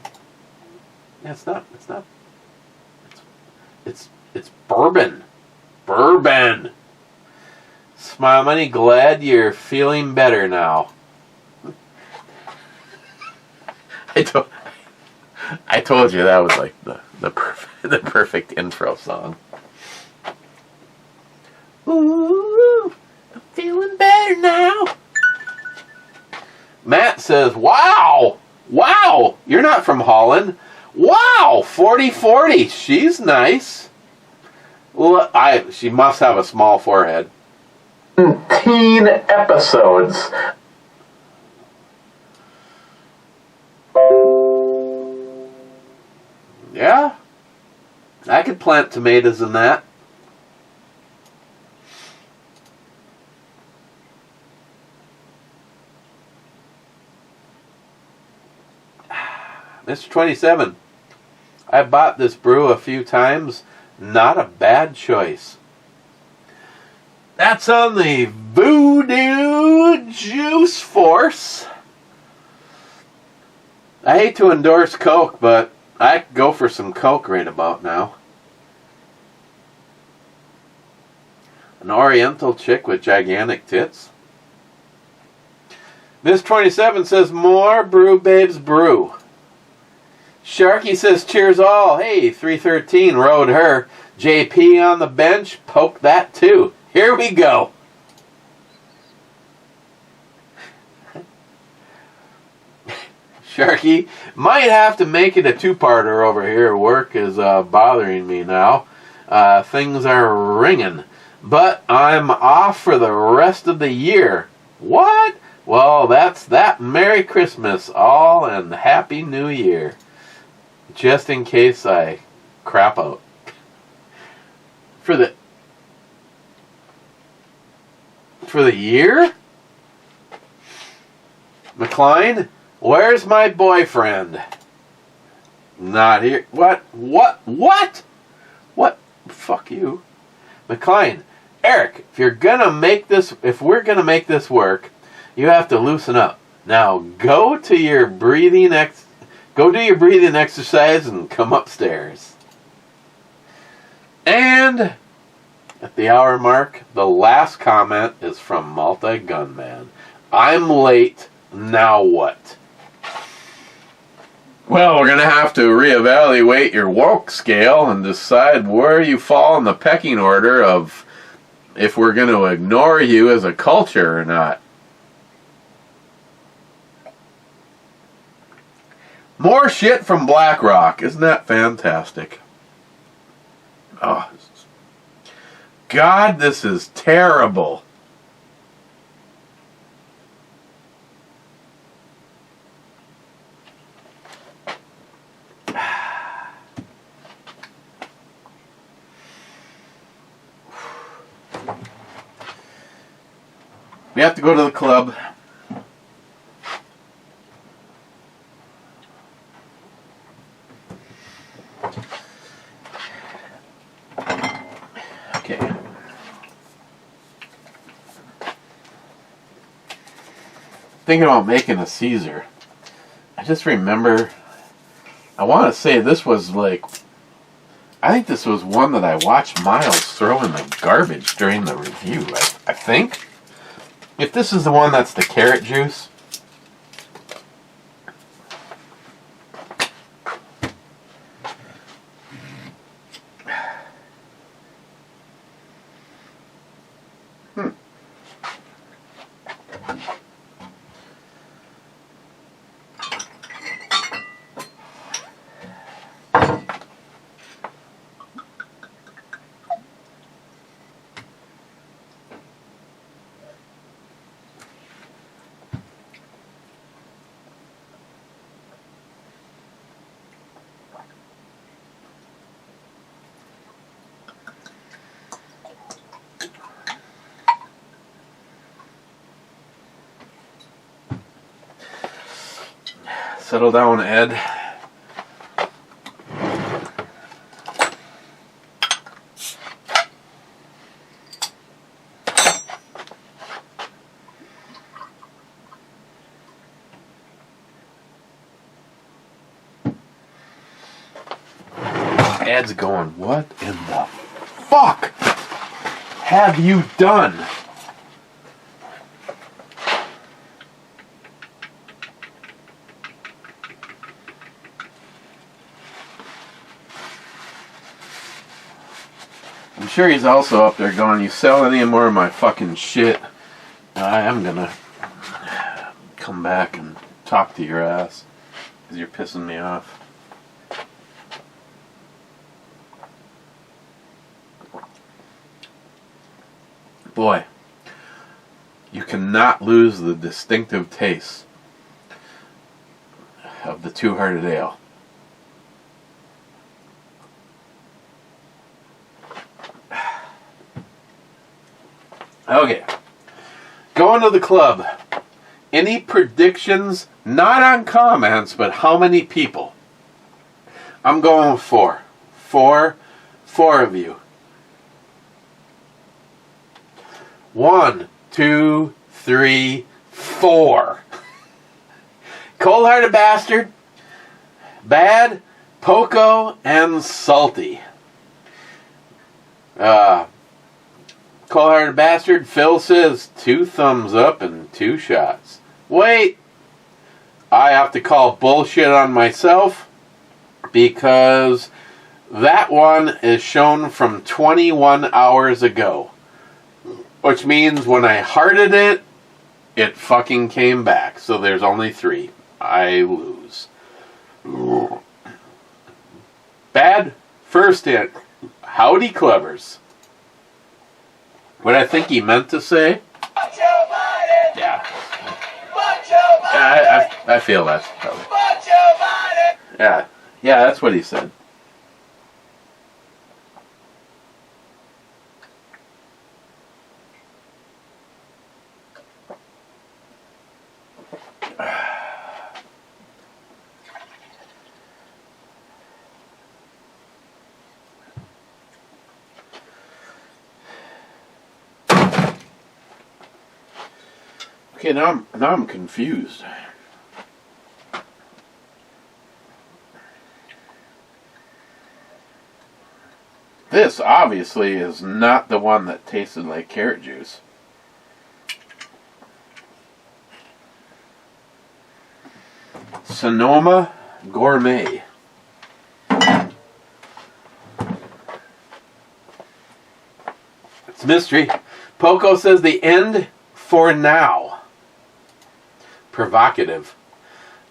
Yeah, it's not. It's bourbon. Bourbon. Smile Money, glad you're feeling better now. I told you that was like the perfect intro song. Ooh, I'm feeling better now. Matt says, wow, you're not from Holland. Wow, 40-40, she's nice. Well, she must have a small forehead. 17 episodes. Yeah, I could plant tomatoes in that. Mr. 27, I bought this brew a few times. Not a bad choice. That's on the Voodoo Juice Force. I hate to endorse Coke, but I could go for some Coke right about now. An Oriental chick with gigantic tits. Miss 27 says, more brew babes brew. Sharky says, cheers all. Hey, 313 rode her. JP on the bench, poke that too. Here we go. Sharky, might have to make it a two-parter over here. Work is bothering me now. Things are ringing. But I'm off for the rest of the year. What? Well, that's that. Merry Christmas all and Happy New Year. Just in case I crap out. For the year? McLean, where's my boyfriend? Not here. What? Fuck you. McLean, Eric, if we're gonna make this work, you have to loosen up. Now go do your breathing exercise and come upstairs. And at the hour mark, the last comment is from Multi-Gunman. I'm late, now what? Well, we're going to have to reevaluate your woke scale and decide where you fall in the pecking order of if we're going to ignore you as a culture or not. More shit from BlackRock. Isn't that fantastic? Oh, God, this is terrible. We have to go to the club. Okay. Thinking about making a Caesar. I just remember, I want to say this was like, I think this was one that I watched Miles throw in the garbage during the review. I think. If this is the one that's the carrot juice. Settle down, Ed. Ed's going, what in the fuck have you done? I'm sure he's also up there going, you sell any more of my fucking shit, I am gonna come back and talk to your ass, because you're pissing me off. Boy, you cannot lose the distinctive taste of the Two-Hearted Ale. Okay, going to the club. Any predictions? Not on comments, but how many people? I'm going with 4. 4 of you. 1, 2, 3, 4. Cold-hearted bastard, bad, Poco, and salty. Cold-hearted bastard, Phil says 2 thumbs up and 2 shots. Wait, I have to call bullshit on myself because that one is shown from 21 hours ago. Which means when I hearted it, it fucking came back. So there's only 3. I lose. Bad, first hit. Howdy, Clevers. What I think he meant to say? Fuck Joe Biden! Yeah. Fuck Joe Biden! I feel that's probably. Fuck Joe Biden! Yeah. Yeah, that's what he said. Okay, now I'm confused. This obviously is not the one that tasted like carrot juice. Sonoma Gourmet. It's a mystery. Poco says the end for now. Provocative.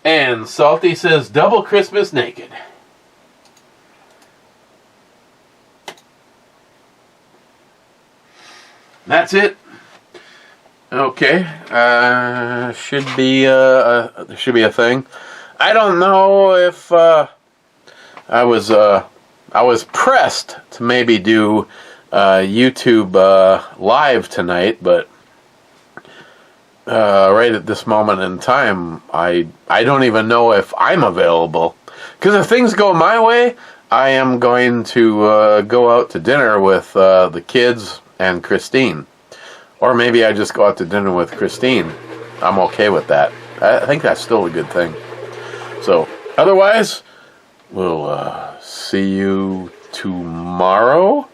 And Salty says double Christmas naked. That's it. Okay. Should be there should be a thing. I don't know if I was pressed to maybe do YouTube live tonight, but right at this moment in time, I don't even know if I'm available. Because if things go my way, I am going to go out to dinner with the kids and Christine. Or maybe I just go out to dinner with Christine. I'm okay with that. I think that's still a good thing. So, otherwise, we'll see you tomorrow.